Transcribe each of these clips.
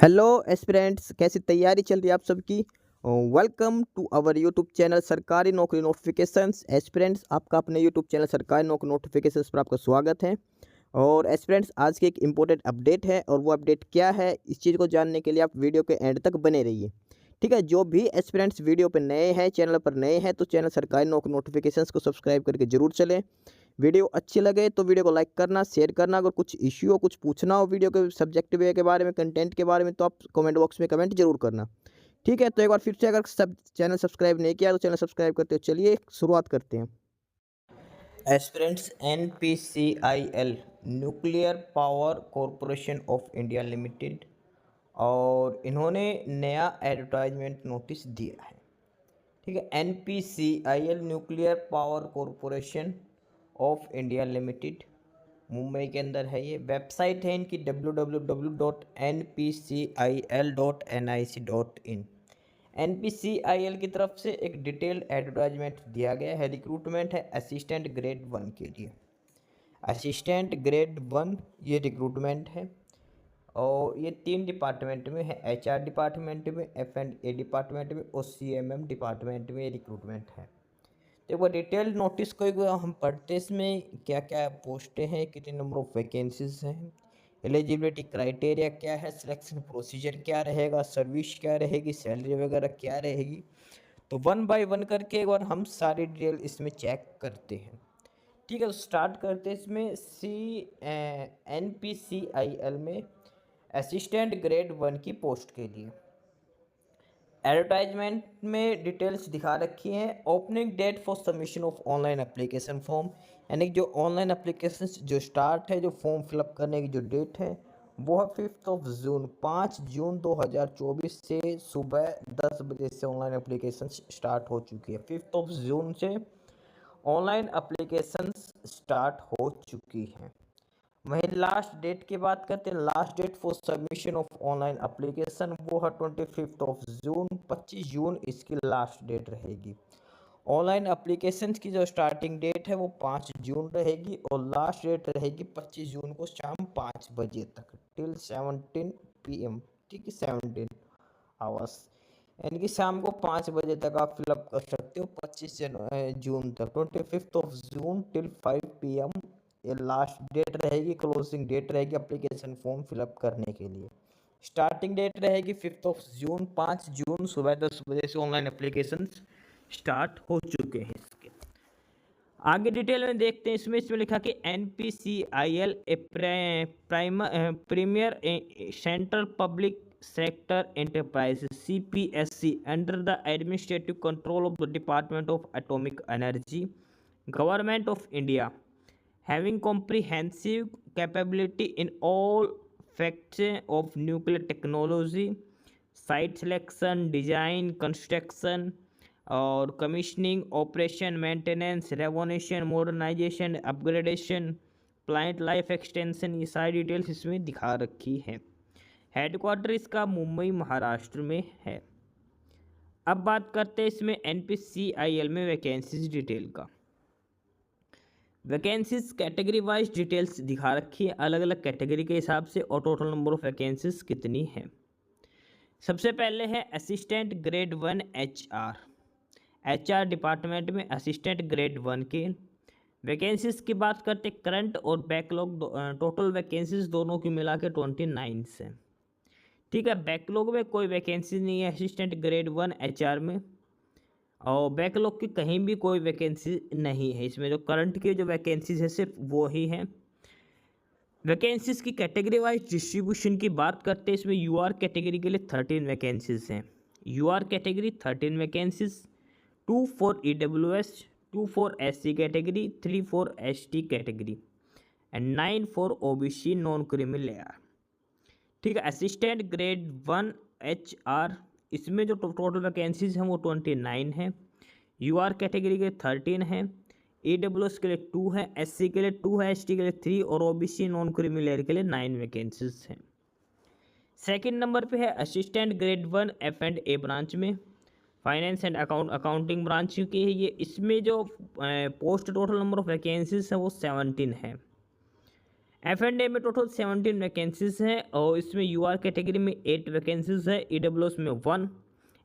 Hello aspirants, कैसी तैयारी चल रही है आप सबकी। Welcome to our YouTube channel सरकारी नौकरी नोटिफिकेशंस। एस्पिरेंट्स, आपका अपने यूट्यूब चैनल सरकारी नौकरी नोटिफिकेशंस पर आपका स्वागत है। और एस्पिरेंट्स, आज की एक इम्पोर्टेंट अपडेट है और वो अपडेट क्या है, इस चीज़ को जानने के लिए आप वीडियो के एंड तक बने रहिए। ठीक है, जो भी एस्पिरेंट्स वीडियो पर नए हैं, चैनल पर नए हैं, तो चैनल सरकारी नौकरी नोटिफिकेशंस को सब्सक्राइब करके जरूर चलें। वीडियो अच्छी लगे तो वीडियो को लाइक करना, शेयर करना। अगर कुछ इश्यू हो, कुछ पूछना हो वीडियो के सब्जेक्ट वे के बारे में, कंटेंट के बारे में, तो आप कमेंट बॉक्स में कमेंट जरूर करना। ठीक है, तो एक बार फिर से, अगर सब चैनल सब्सक्राइब नहीं किया तो चैनल सब्सक्राइब करते हो। चलिए शुरुआत करते हैं। Aspirants, NPCIL nuclear power corporation of India limited, और इन्होंने नया एडवर्टाइजमेंट नोटिस दिया है। ठीक है, NPCIL nuclear power corporation of India limited Mumbai के अंदर है। ये वेबसाइट है इनकी www.npcil.nic.in। NPCIL की तरफ से एक डिटेल्ड एडवर्टाइजमेंट दिया गया है। रिक्रूटमेंट है असिस्टेंट ग्रेड 1 के लिए। असिस्टेंट ग्रेड 1 ये रिक्रूटमेंट है, और ये 3 डिपार्टमेंट में है। HR डिपार्टमेंट में, F&A डिपार्टमेंट में और CMM डिपार्टमेंट में ये रिक्रूटमेंट है। तो एक बार डिटेल नोटिस को एक बार हम पढ़ते हैं। इसमें क्या क्या पोस्टें हैं, कितने नंबर ऑफ वैकेंसीज हैं, एलिजिबिलिटी क्राइटेरिया क्या है, सिलेक्शन प्रोसीजर क्या रहेगा, सर्विस क्या रहेगी, सैलरी वगैरह क्या रहेगी। तो वन बाय वन करके एक बार हम सारी डिटेल इसमें चेक करते हैं। ठीक है, तो स्टार्ट करते हैं इसमें। NPCIL में असिस्टेंट ग्रेड 1 की पोस्ट के लिए एडवर्टाइजमेंट में डिटेल्स दिखा रखी हैं। Opening date for submission of online application form, यानी कि जो ऑनलाइन एप्लीकेशन जो स्टार्ट है, जो फॉर्म फिलअप करने की जो डेट है, वो है 5 जून, 5 जून 2024 से सुबह 10 बजे से ऑनलाइन एप्लीकेशन स्टार्ट हो चुकी है। 5 जून से ऑनलाइन एप्लीकेशन स्टार्ट हो चुकी हैं। वहीं लास्ट डेट की बात करते हैं। Last date for submission of online application वो है 25 जून, 25 जून इसकी लास्ट डेट रहेगी। ऑनलाइन एप्लीकेशन की जो स्टार्टिंग डेट है वो 5 जून रहेगी, और लास्ट डेट रहेगी 25 जून को शाम 5 बजे तक, टिल 17 PM। ठीक है, 17 आवर्स, यानी कि शाम को 5 बजे तक आप फिलअप कर सकते हो। 25 जून तक, 25 जून टिल 5 PM ये लास्ट डेट रहेगी, क्लोजिंग डेट रहेगी एप्लीकेशन फॉर्म फिलअप करने के लिए। स्टार्टिंग डेट रहेगी 5 जून, 5 जून सुबह 10 बजे से ऑनलाइन एप्लीकेशन स्टार्ट हो चुके हैं इसके। आगे डिटेल में देखते हैं। इसमें लिखा कि NPCIL a premier central public sector enterprise CPSC under the administrative control of the department of atomic energy, government of India, having comprehensive capability in all facets of nuclear technology, site selection, design, construction और commissioning, operation, maintenance, renovation, modernization, upgradation, plant life extension, ये सारी details इसमें दिखा रखी है। Headquarter इसका मुंबई महाराष्ट्र में है। अब बात करते हैं इसमें NPCIL में वैकेंसीज डिटेल का। वैकेंसीज कैटेगरी वाइज डिटेल्स दिखा रखी है अलग अलग कैटेगरी के हिसाब से, और टोटल नंबर ऑफ वैकेंसीज कितनी है। सबसे पहले है असिस्टेंट ग्रेड 1 HR डिपार्टमेंट में असिस्टेंट ग्रेड 1 के वैकेंसीज की बात करते। करंट और बैकलॉग टोटल वैकेंसीज दोनों की मिला के 29 है। ठीक है, बैकलॉग में कोई वैकेंसी नहीं है असिस्टेंट ग्रेड 1 HR में, और बैकलॉग की कहीं भी कोई वैकेंसी नहीं है। इसमें जो करंट की जो वैकेंसीज है सिर्फ वो ही हैं। वैकेंसीज की कैटेगरी वाइज डिस्ट्रीब्यूशन की बात करते हैं। इसमें UR कैटेगरी के लिए 13 वैकेंसीज हैं। UR category 13 vacancies, 2 for EWS, 2 for SC category, 3 for ST category and 9 for OBC non criminal layer. ठीक है, असिस्टेंट ग्रेड 1 HR, इसमें जो टोटल वैकेंसीज हैं वो 29 हैं। UR कैटेगरी के 13 हैं, EWS के लिए 2 है, SC के लिए 2 है, ST के लिए 3 और OBC नॉन क्रिमिनल लेयर के लिए 9 वैकेंसीज हैं। सेकंड नंबर पे है असिस्टेंट ग्रेड 1 F&A ब्रांच में, फाइनेंस एंड अकाउंटिंग ब्रांच की है ये। इसमें जो post total number of vacancies है वो 17 है। F&A में टोटल 17 वैकेंसीज हैं और इसमें यूआर कैटेगरी में 8 वैकेंसीज है, ईडब्ल्यूएस में 1,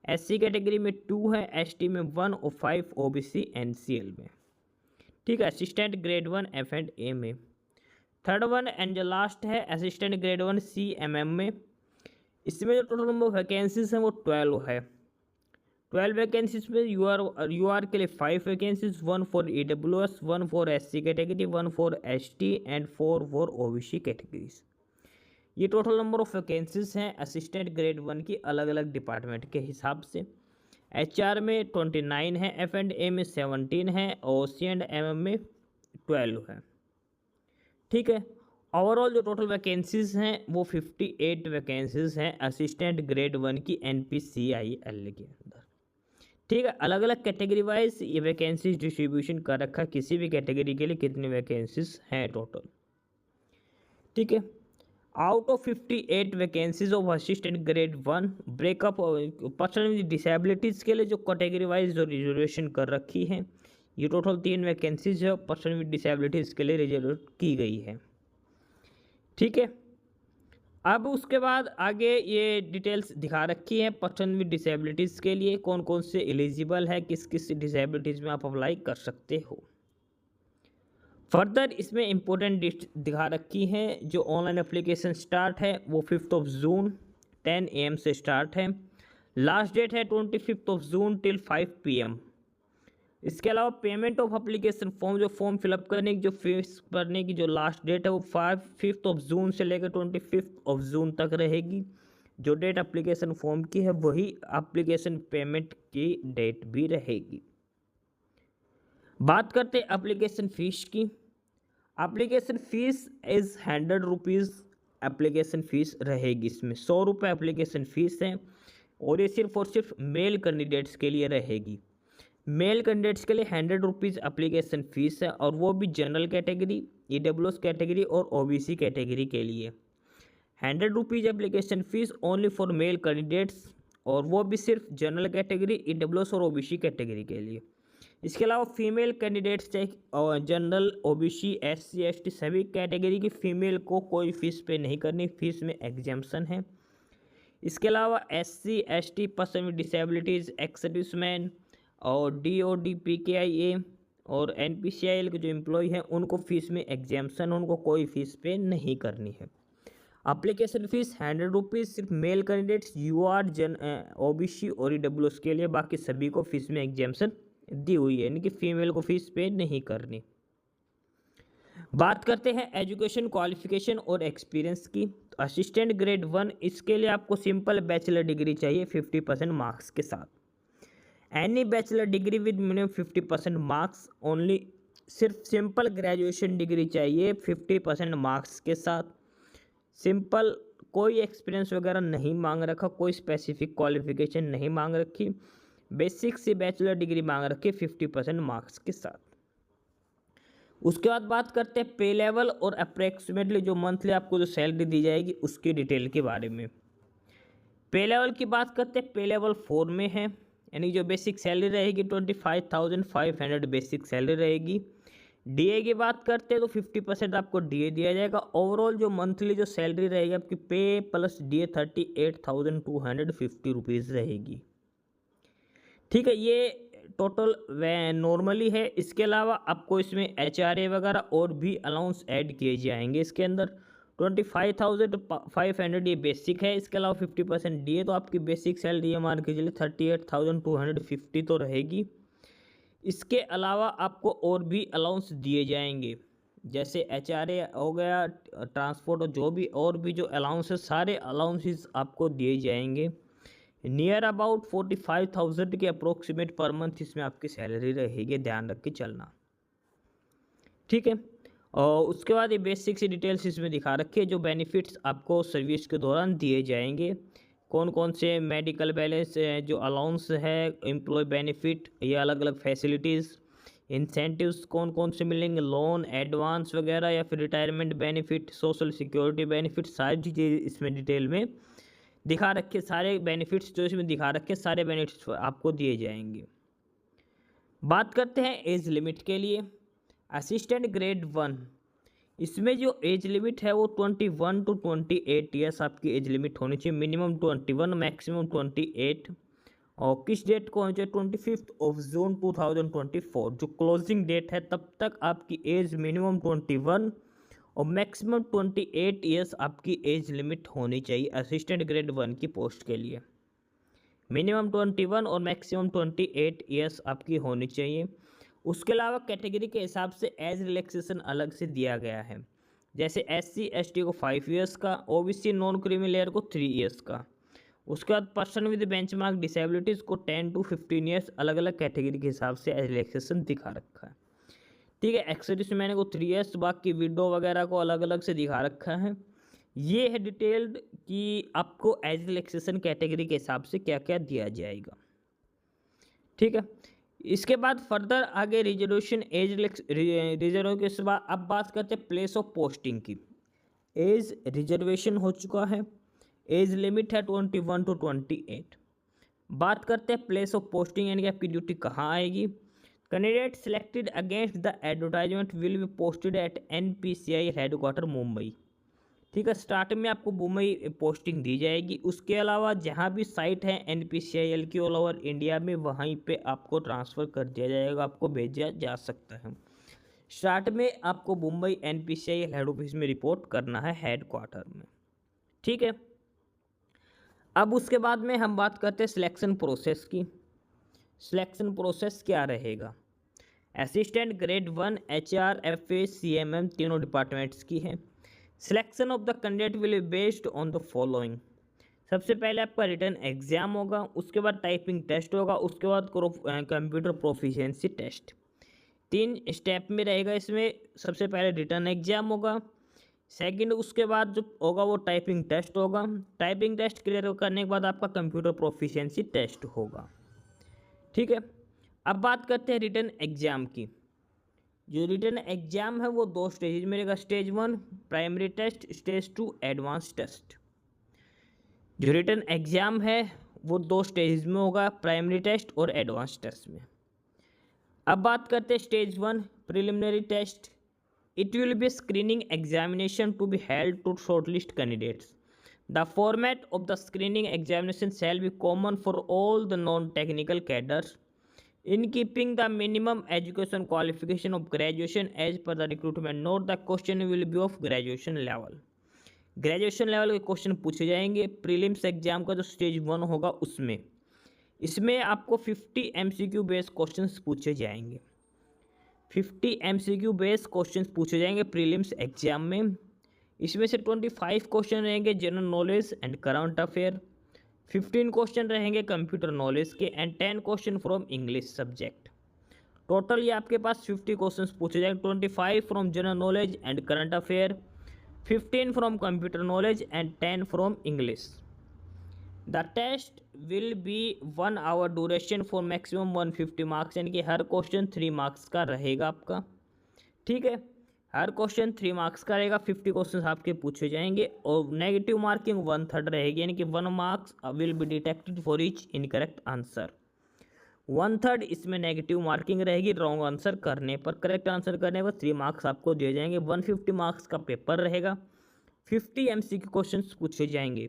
एससी कैटेगरी में 2 है, एसटी में 1 और 5 ओबीसी एनसीएल में। ठीक है, असिस्टेंट ग्रेड 1 F&A में। थर्ड वन एंड जो लास्ट है असिस्टेंट ग्रेड 1 CMM में। इसमें जो टोटल नंबर ऑफ वैकेंसीज हैं वो 12 है। 12 वैकेंसीज में यूआर के लिए 5 vacancies, 1 for EWS, 1 for SC category, 1 for ST and 4 for OBC categories. ये टोटल नंबर ऑफ वैकेंसीज हैं असिस्टेंट ग्रेड 1 की अलग अलग डिपार्टमेंट के हिसाब से। HR में 29 है, F&A में 17 है और C&MM में 12 है। ठीक है, ओवरऑल जो टोटल वैकेंसीज हैं वो 58 वैकेंसीज हैं असिस्टेंट ग्रेड 1 की NPCIL के अंदर। ठीक है, अलग अलग कैटेगरी वाइज ये वैकेंसीज डिस्ट्रीब्यूशन कर रखा है, किसी भी कैटेगरी के लिए कितनी वैकेंसीज हैं टोटल। ठीक है, out of 58 vacancies of assistant grade 1 breakup person with disabilities के लिए जो कैटेगरी वाइज जो रिजर्वेशन कर रखी है, ये टोटल 3 वैकेंसीज है पर्सन विद डिसेबिलिटीज़ के लिए रिजर्व की गई है। ठीक है, अब उसके बाद आगे ये डिटेल्स दिखा रखी है पर्सन विद डिसेबिलिटीज़ के लिए कौन कौन से एलिजिबल है, किस किस डिसेबिलिटीज़ में आप अप्लाई कर सकते हो। फर्दर इसमें इम्पोर्टेंट डेट दिखा रखी है। जो ऑनलाइन एप्लीकेशन स्टार्ट है वो 5 जून 10 AM से स्टार्ट है। लास्ट डेट है 25 जून टिल 5 PM। इसके अलावा पेमेंट ऑफ एप्लीकेशन फॉर्म, जो फॉर्म फिलअप करने की जो फीस भरने की जो लास्ट डेट है वो 5 जून से लेकर 25 जून तक रहेगी। जो डेट एप्लीकेशन फॉर्म की है वही एप्लीकेशन पेमेंट की डेट भी रहेगी। बात करते हैं एप्लीकेशन फ़ीस की। Application fees is 100 rupees application fees रहेगी। इसमें 100 रुपये एप्लीकेशन फ़ीस है और ये सिर्फ और सिर्फ मेल कैंडिडेट्स के लिए रहेगी। मेल कैंडिडेट्स के लिए 100 रुपीज़ एप्लीकेशन फ़ीस है और वो भी जनरल कैटेगरी, EWS कैटेगरी और OBC कैटेगरी के लिए 100 rupees application fees only for male candidates, और वो भी सिर्फ जनरल कैटेगरी, EWS और OBC कैटेगरी के लिए। इसके अलावा फीमेल कैंडिडेट्स चाहे जनरल, OBC, SC, ST सभी कैटेगरी की फ़ीमेल को कोई फ़ीस पे नहीं करनी, फ़ीस में एग्जाम्पशन है। इसके अलावा SC, ST person with disabilities, ex serviceman और DOD, PKIA और NPCIL के जो एम्प्लॉय हैं उनको फ़ीस में एग्जाम्पशन, उनको कोई फ़ीस पे नहीं करनी है। एप्लीकेशन फ़ीस 100 रुपीज़ सिर्फ मेल कैंडिडेट्स, UR, OBC और EWS के लिए, बाकी सभी को फ़ीस में एग्जाम्पशन दी हुई है, यानी कि फीमेल को फीस पे नहीं करनी। बात करते हैं एजुकेशन क्वालिफिकेशन और एक्सपीरियंस की। तो असिस्टेंट ग्रेड 1 इसके लिए आपको सिंपल बैचलर डिग्री चाहिए 50% मार्क्स के साथ। Any bachelor degree with minimum 50% marks only. सिर्फ सिंपल ग्रेजुएशन डिग्री चाहिए 50% मार्क्स के साथ। सिंपल, कोई एक्सपीरियंस वगैरह नहीं मांग रखा, कोई स्पेसिफिक क्वालिफिकेशन नहीं मांग रखी, बेसिक से बैचलर डिग्री मांग रखी 50% मार्क्स के साथ। उसके बाद बात करते हैं पे लेवल और अप्रॉक्सीमेटली जो मंथली आपको जो सैलरी दी जाएगी उसकी डिटेल के बारे में। पे लेवल की बात करते हैं, पे लेवल 4 में है, यानी जो बेसिक सैलरी रहेगी 25,500 बेसिक सैलरी रहेगी। DA की बात करते हैं तो 50% आपको DA दिया जाएगा। ओवरऑल जो मंथली जो सैलरी रहेगी आपकी पे प्लस DA 38,250 रुपीज़ रहेगी। ठीक है, ये टोटल नॉर्मली है। इसके अलावा आपको इसमें HRA वगैरह और भी अलाउंस ऐड किए जाएंगे इसके अंदर। 25,500 ये बेसिक है, इसके अलावा 50% DA, तो आपकी बेसिक सैलरी मान के चलिए 38,250 तो रहेगी। इसके अलावा आपको और भी अलाउंस दिए जाएंगे, जैसे HRA हो गया, ट्रांसपोर्ट, जो भी और भी जो अलाउंस है सारे अलाउंसेस आपको दिए जाएंगे। नियर अबाउट 45,000 के अप्रोक्सीमेट पर मंथ इसमें आपकी सैलरी रहेगी, ध्यान रख के चलना। ठीक है, और उसके बाद ये बेसिक सी डिटेल्स इसमें दिखा रखी है, जो बेनिफिट्स आपको सर्विस के दौरान दिए जाएंगे, कौन कौन से मेडिकल बैलेंस जो अलाउंस है, एम्प्लॉय बेनिफिट, ये अलग अलग फैसिलिटीज़, इंसेंटिव्स कौन कौन से मिलेंगे, लोन, एडवांस वगैरह या फिर retirement benefit, social security benefit, सारी चीज़ें इसमें डिटेल में दिखा रखे। सारे बेनिफिट्स जो इसमें दिखा रखे सारे बेनिफिट्स आपको दिए जाएंगे। बात करते हैं एज लिमिट के लिए। असिस्टेंट ग्रेड 1 इसमें जो एज लिमिट है वो 21 टू 28 ईयर्स आपकी एज लिमिट होनी चाहिए, मिनिमम 21 मैक्सिमम 28। और किस डेट को होनी चाहिए, 25 जून 2024 जो क्लोजिंग डेट है तब तक आपकी एज मिनिमम 21 और मैक्सिमम 28 ईयर्स आपकी एज लिमिट होनी चाहिए असिस्टेंट ग्रेड 1 की पोस्ट के लिए। मिनिमम 21 और मैक्सिमम 28 ईयर्स आपकी होनी चाहिए। उसके अलावा कैटेगरी के हिसाब से एज रिलैक्सेशन अलग से दिया गया है, जैसे SC/ST को 5 ईयर्स का, OBC नॉन क्रीमी लेयर को 3 ईयर्स का। उसके बाद पर्सन विद बेंचमार्क डिसेबिलिटीज़ को 10 टू 15 ईयर्स अलग अलग कैटेगरी के हिसाब से एज रिलैक्सेशन दिखा रखा है। ठीक है, एक्सर्विस मैंने को 3 ईयर्स, बाकी विडो वगैरह को अलग अलग से दिखा रखा है। ये है डिटेल्ड कि आपको एज रिलैक्सेशन कैटेगरी के हिसाब से क्या क्या दिया जाएगा। ठीक है, इसके बाद फर्दर आगे रिजर्वेशन एज रिजर्व के बाद अब बात करते हैं प्लेस ऑफ पोस्टिंग की। एज रिजर्वेशन हो चुका है, एज लिमिट है 21 टू 28। बात करते हैं प्लेस ऑफ पोस्टिंग यानी कि आपकी ड्यूटी कहाँ आएगी। Candidate selected against the advertisement will be posted at NPCI headquarter Mumbai. ठीक है, स्टार्ट में आपको मुंबई पोस्टिंग दी जाएगी, उसके अलावा जहाँ भी साइट है NPCIL की ऑल ओवर इंडिया में वहीं पे आपको ट्रांसफ़र कर दिया जाएगा, आपको भेजा जा सकता है। स्टार्ट में आपको मुंबई NPCIL हेड ऑफिस में रिपोर्ट करना है हेडक्वार्टर में। ठीक है, अब उसके बाद में हम बात करते हैं सिलेक्शन प्रोसेस की। सिलेक्शन प्रोसेस क्या रहेगा। Assistant grade 1 HR FA CMM तीनों डिपार्टमेंट्स की है। Selection of the candidate will be based on the following. सबसे पहले आपका रिटन एग्जाम होगा, उसके बाद टाइपिंग टेस्ट होगा, उसके बाद कंप्यूटर प्रोफिशिएंसी टेस्ट। 3 स्टेप में रहेगा इसमें। सबसे पहले रिटन एग्जाम होगा, सेकंड उसके बाद जो होगा वो टाइपिंग टेस्ट होगा, टाइपिंग टेस्ट क्लियर करने के बाद आपका कंप्यूटर प्रोफिशिएंसी टेस्ट होगा। ठीक है, अब बात करते हैं रिटन एग्जाम की। जो रिटन एग्जाम है वो 2 स्टेज में रहेगा, stage 1 primary test, stage 2 advance test. जो रिटन एग्जाम है वो 2 स्टेज में होगा, प्राइमरी टेस्ट और एडवांस टेस्ट में। अब बात करते हैं stage 1 preliminary test. It will be screening examination to be held to shortlist candidates. The format of the screening examination shall be common for all the non technical cadres in keeping the minimum education qualification of graduation as per the recruitment note. The question will be of graduation level. Graduation level के question पूछे जाएंगे prelims exam का जो stage 1 होगा उसमें। इसमें आपको 50 MCQ based questions पूछे जाएंगे। 50 MCQ बेस्ड क्वेश्चंस पूछे जाएंगे प्रीलिम्स एग्जाम में। इसमें से 25 क्वेश्चन रहेंगे general knowledge and current affair, 15 question रहेंगे कंप्यूटर नॉलेज के and 10 question from English subject. Total ये आपके पास 50 क्वेश्चंस पूछे जाएंगे, 25 from general knowledge and current affair, 15 from computer knowledge and 10 from English. The test will be 1 hour duration for maximum 150 marks, यानी कि हर question 3 marks का रहेगा आपका। ठीक है, हर क्वेश्चन 3 मार्क्स का रहेगा, 50 क्वेश्चन आपके पूछे जाएंगे और नेगेटिव मार्किंग 1/3 रहेगी, यानी कि 1 marks will be detected for each incorrect answer. 1/3 इसमें नेगेटिव मार्किंग रहेगी रॉन्ग आंसर करने पर। करेक्ट आंसर करने पर 3 मार्क्स आपको दिए जाएंगे। 150 मार्क्स का पेपर रहेगा, 50 MCQ क्वेश्चन पूछे जाएंगे।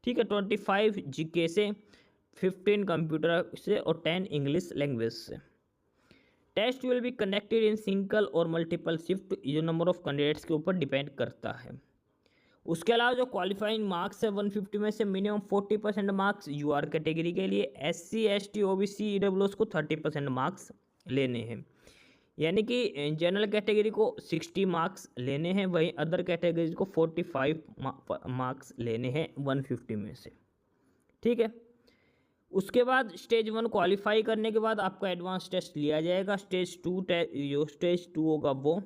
ठीक है, 25 GK से, 15 कंप्यूटर से और 10 इंग्लिश लैंग्वेज से। Test will be conducted in single और मल्टीपल शिफ्ट, जो नंबर ऑफ कैंडिडेट्स के ऊपर डिपेंड करता है। उसके अलावा जो क्वालिफाइंग मार्क्स है 150 में से मिनिमम 40% मार्क्स UR कैटेगरी के लिए, SC ST OBC EWS को 30% मार्क्स लेने हैं, यानी कि जनरल कैटेगरी को 60 मार्क्स लेने हैं, वहीं अदर कैटेगरीज को 45 मार्क्स लेने हैं 150 में से। ठीक है, उसके बाद स्टेज 1 क्वालिफाई करने के बाद आपका एडवांस टेस्ट लिया जाएगा। स्टेज 2 होगा वो।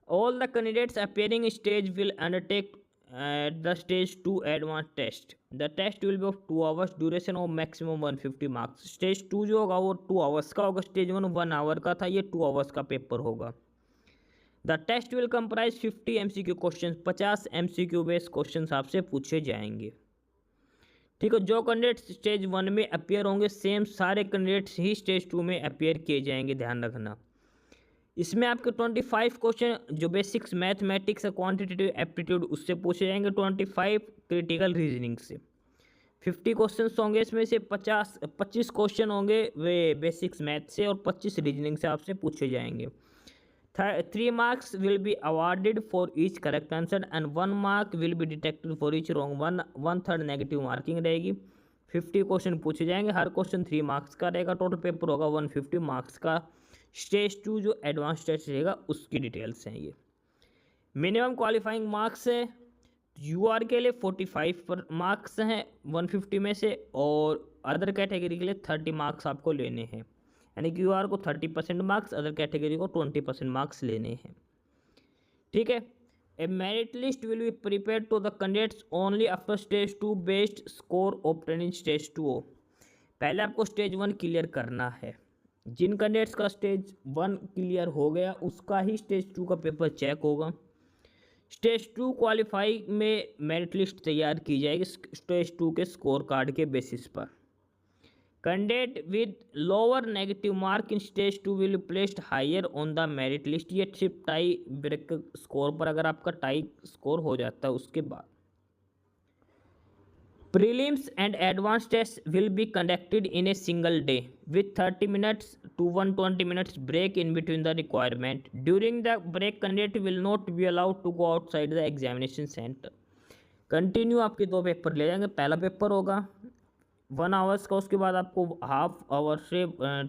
All the candidates appearing stage will undertake the stage 2 advance test. The test will be of 2 hours, duration of maximum 150 marks. Stage 2 जो होगा वो 2 आवर्स का होगा, स्टेज 1 1 आवर का था, ये 2 आवर्स का पेपर होगा। The test will comprise 50 MCQ question, 50 MCQ based question आपसे पूछे जाएंगे। ठीक है, जो कैंडिडेट्स स्टेज 1 में अपियर होंगे सेम सारे कैंडिडेट्स ही स्टेज 2 में अपियर किए जाएंगे, ध्यान रखना। इसमें आपके 25 क्वेश्चन जो बेसिक्स मैथमेटिक्स और क्वांटिटेटिव एप्टीट्यूड उससे पूछे जाएंगे, 25 क्रिटिकल रीजनिंग से। 50 क्वेश्चन होंगे, इसमें से 25 क्वेश्चन होंगे वे बेसिक्स मैथ से और 25 रीजनिंग से आपसे पूछे जाएंगे। 3 marks will be awarded for each correct answer and 1 mark will be deducted for each wrong, 1/3 negative marking रहेगी। 50 क्वेश्चन पूछे जाएंगे, हर क्वेश्चन 3 मार्क्स का रहेगा, टोटल पेपर होगा 150 मार्क्स का। स्टेज 2 जो एडवांस टेस्ट रहेगा उसकी डिटेल्स हैं ये। मिनिमम क्वालिफाइंग मार्क्स है यूआर के लिए 45 पर मार्क्स हैं 150 में से, और अदर कैटेगरी के लिए 30 मार्क्स आपको लेने हैं, यानी कि यूआर को 30% मार्क्स, अदर कैटेगरी को 20% मार्क्स लेने हैं। ठीक है। A merit list will be prepare to the candidates only after stage 2 based score obtain in stage 2। पहले आपको स्टेज 1 क्लियर करना है। जिन कैंडिडेट्स का स्टेज 1 क्लियर हो गया उसका ही स्टेज 2 का पेपर चेक होगा। स्टेज 2 क्वालिफाई में मेरिट लिस्ट तैयार की जाएगी स्टेज 2 के स्कोर कार्ड के बेसिस पर। Candidate with lower negative mark in stage 2 will placed higher on the merit list. ये सिर्फ टाई ब्रेक स्कोर पर, अगर आपका टाई स्कोर हो जाता है उसके बाद। Prelims and advanced tests will be conducted in a single day with 30 minutes to 120 minutes break in between the requirement. During the break, candidate will not be allowed to go outside the examination center. Continue आपके 2 paper ले जाएंगे। पहला paper होगा 1 hours का, उसके बाद आपको half hour से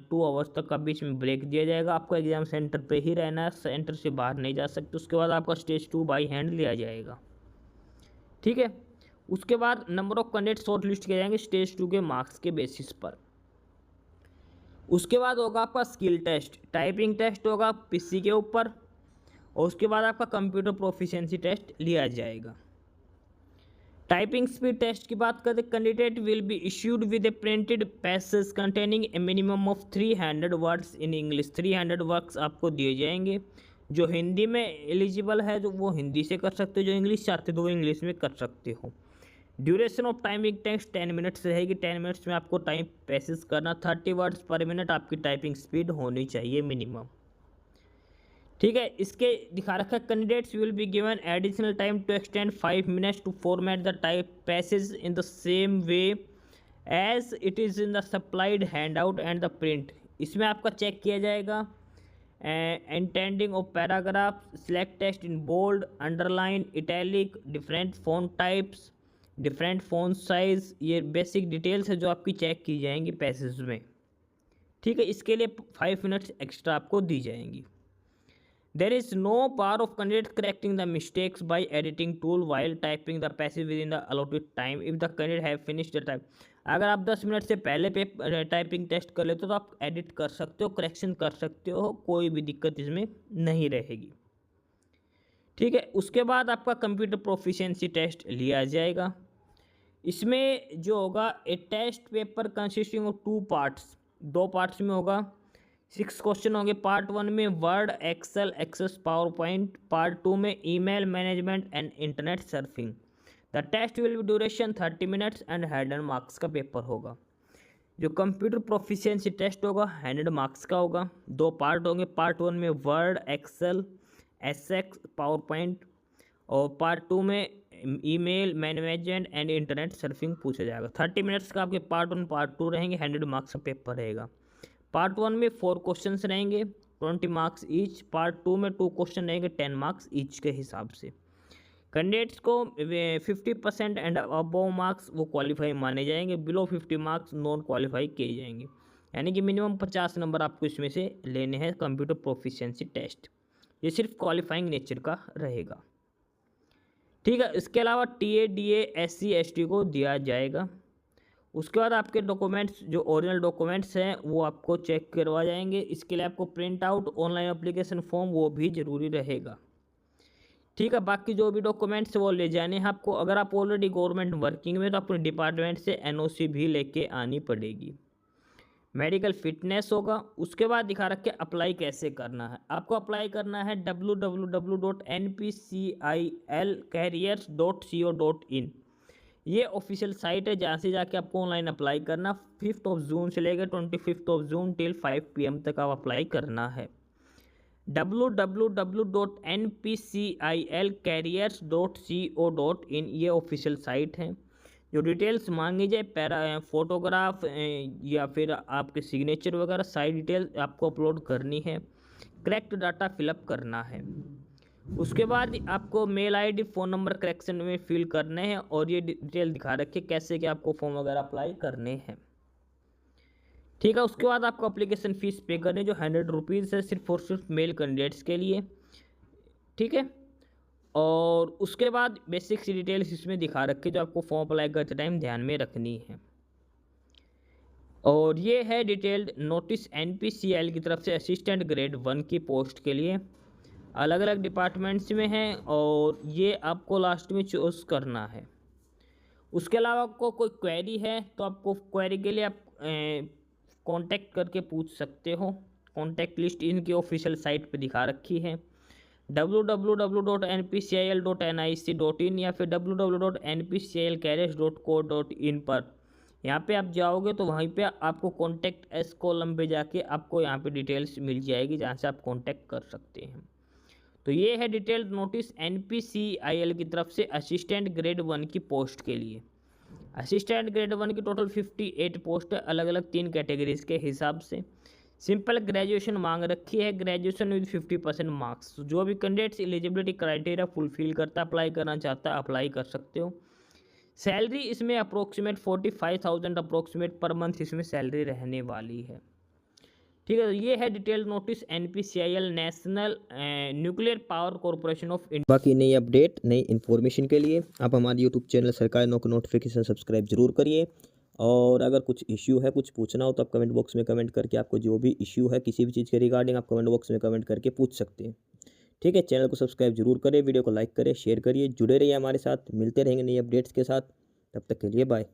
2 आवर्स तक का बीच में ब्रेक दिया जाएगा। आपको एग्जाम सेंटर पे ही रहना है, सेंटर से बाहर नहीं जा सकते। उसके बाद आपका स्टेज 2 बाई हैंड लिया जाएगा। ठीक है। उसके बाद number of candidate short list किए जाएंगे स्टेज 2 के मार्क्स के बेसिस पर। उसके बाद होगा आपका स्किल टेस्ट, टाइपिंग टेस्ट होगा पीसी के ऊपर, और उसके बाद आपका कंप्यूटर प्रोफिशिएंसी टेस्ट लिया जाएगा। टाइपिंग स्पीड टेस्ट की बात करें, candidate will be issued with A printed passage containing A minimum of 300 words in English. 300 words आपको दिए जाएंगे। जो हिंदी में एलिजिबल है जो वो हिंदी से कर सकते हो, जो इंग्लिश चाहते हो वो इंग्लिश में कर सकते हो। Duration of timing test 10 minutes रहेगी। 10 मिनट्स में आपको टाइम पैसेज करना, 30 वर्ड्स पर मिनट आपकी टाइपिंग स्पीड होनी चाहिए मिनिमम। ठीक है। इसके दिखा रखा है candidates will be given additional time to extend 5 minutes to format the type passage in the same way as it is in the supplied hand out and the print. इसमें आपका चेक किया जाएगा intending of paragraph, select text in bold, underline, italic, different font types, different font size. ये basic details है जो आपकी check की जाएंगी पैसेज में। ठीक है। इसके लिए 5 मिनट्स एक्स्ट्रा आपको दी जाएंगी। There is no power of candidate correcting the mistakes by editing tool while typing the passage within the allotted time if the candidate have finished the type. अगर आप 10 मिनट से पहले typing test कर लेते हो तो आप edit कर सकते हो, करेक्शन कर सकते हो, कोई भी दिक्कत इसमें नहीं रहेगी। ठीक है। उसके बाद आपका कंप्यूटर प्रोफिशिएंसी टेस्ट लिया जाएगा। इसमें जो होगा a test paper consisting of 2 parts, 2 parts में होगा। 6 क्वेश्चन होंगे। पार्ट 1 में word, Excel, Access, PowerPoint. Part 2 में email management and internet surfing. The test will be duration 30 minutes and 100 marks का पेपर होगा। जो कंप्यूटर प्रोफिशिएंसी टेस्ट होगा 100 marks का होगा। 2 पार्ट होंगे। पार्ट 1 में word, excel, SX, PowerPoint, और पार्ट 2 में email management and internet surfing पूछा जाएगा। 30 मिनट्स का आपके पार्ट 1 पार्ट 2 रहेंगे, 100 मार्क्स का पेपर रहेगा। पार्ट 1 में 4 क्वेश्चंस रहेंगे, 20 मार्क्स ईच। पार्ट 2 में 2 क्वेश्चन रहेंगे, 10 मार्क्स ईच के हिसाब से। कैंडिडेट्स को 50% एंड अबव मार्क्स वो क्वालिफाई माने जाएंगे, बिलो 50 मार्क्स नॉन क्वालिफाई किए जाएंगे। यानी कि मिनिमम 50 नंबर आपको इसमें से लेने हैं कंप्यूटर प्रोफिशिएंसी टेस्ट। ये सिर्फ क्वालिफाइंग नेचर का रहेगा। ठीक है। इसके अलावा टीए, डीए, एससी, एसटी को दिया जाएगा। उसके बाद आपके डॉक्यूमेंट्स जो ओरिजिनल डॉक्यूमेंट्स हैं वो आपको चेक करवा जाएंगे। इसके लिए आपको print out online application form वो भी ज़रूरी रहेगा। ठीक है। बाकी जो भी डॉक्यूमेंट्स वो ले जाने हैं आपको। अगर आप ऑलरेडी गवर्नमेंट वर्किंग में तो अपने डिपार्टमेंट से एनओसी भी लेके आनी पड़ेगी। मेडिकल फिटनेस होगा। उसके बाद दिखा रखे अप्लाई कैसे करना है। आपको अप्लाई करना है www.npcilcareers.co.in। ये ऑफिशियल साइट है जहाँ से जाके आपको ऑनलाइन अप्लाई करना। 5 जून से लेकर 25 जून टिल 5 PM तक आप अप्लाई करना है। www.npcilcarriers.co.in ये ऑफिशियल साइट है। जो डिटेल्स मांगी जाए फोटोग्राफ या फिर आपके सिग्नेचर वगैरह सारी डिटेल आपको अपलोड करनी है, करेक्ट डाटा फिलअप करना है। उसके बाद आपको mail ID phone number correction में फिल करने हैं और ये डिटेल दिखा रखिए कैसे कि आपको फॉर्म वगैरह अप्लाई करने हैं। ठीक है, उसके बाद आपको एप्लीकेशन फ़ीस पे करनी है जो 100 रुपीज़ है, सिर्फ और सिर्फ मेल कैंडिडेट्स के लिए। ठीक है, और उसके बाद बेसिक सी डिटेल्स इसमें दिखा रखी जो आपको फॉर्म अप्लाई करते टाइम ध्यान में रखनी है। और ये है डिटेल्ड नोटिस NPCIL की तरफ से असिस्टेंट ग्रेड 1 की पोस्ट के लिए, अलग अलग डिपार्टमेंट्स में है और ये आपको लास्ट में चूज़ करना है। उसके अलावा आपको कोई क्वेरी है तो आपको क्वेरी के लिए आप कांटेक्ट करके पूछ सकते हो। कांटेक्ट लिस्ट इनकी ऑफिशियल साइट पे दिखा रखी है www.npcil.nic.in या फिर www.npcilcarriers.co.in पर। यहाँ पे आप जाओगे तो वहीं पे आपको कॉन्टैक्ट एस कॉलम पे जाके आपको यहाँ पे डिटेल्स मिल जाएगी जहाँ से आप कॉन्टैक्ट कर सकते हैं। तो ये है डिटेल्ड नोटिस NPCIL की तरफ से असिस्टेंट ग्रेड 1 की पोस्ट के लिए। असिस्टेंट ग्रेड 1 की टोटल 58 पोस्ट है, अलग अलग 3 कैटेगरीज के हिसाब से। सिंपल ग्रेजुएशन मांग रखी है, ग्रेजुएशन विद 50% मार्क्स। जो भी कैंडिडेट्स एलिजिबिलिटी क्राइटेरिया फुलफिल करता अप्लाई करना चाहता है अप्लाई कर सकते हो। सैलरी इसमें अप्रोक्सीमेट 45,000 अप्रोक्सीमेट पर मंथ इसमें सैलरी रहने वाली है। ठीक है, तो ये है detail notice NPCIL national nuclear power corporation of India. बाकी नई अपडेट नई इन्फॉर्मेशन के लिए आप हमारे यूट्यूब चैनल सरकारी नौकरी नोटिफिकेशन सब्सक्राइब जरूर करिए। और अगर कुछ इश्यू है, कुछ पूछना हो तो आप कमेंट बॉक्स में कमेंट करके आपको जो भी इश्यू है किसी भी चीज़ के रिगार्डिंग आप कमेंट बॉक्स में कमेंट करके पूछ सकते हैं। ठीक है, चैनल को सब्सक्राइब जरूर करें, वीडियो को लाइक करें, शेयर करिए, जुड़े रहिए हमारे साथ। मिलते रहेंगे नई अपडेट्स के साथ, तब तक के लिए बाय।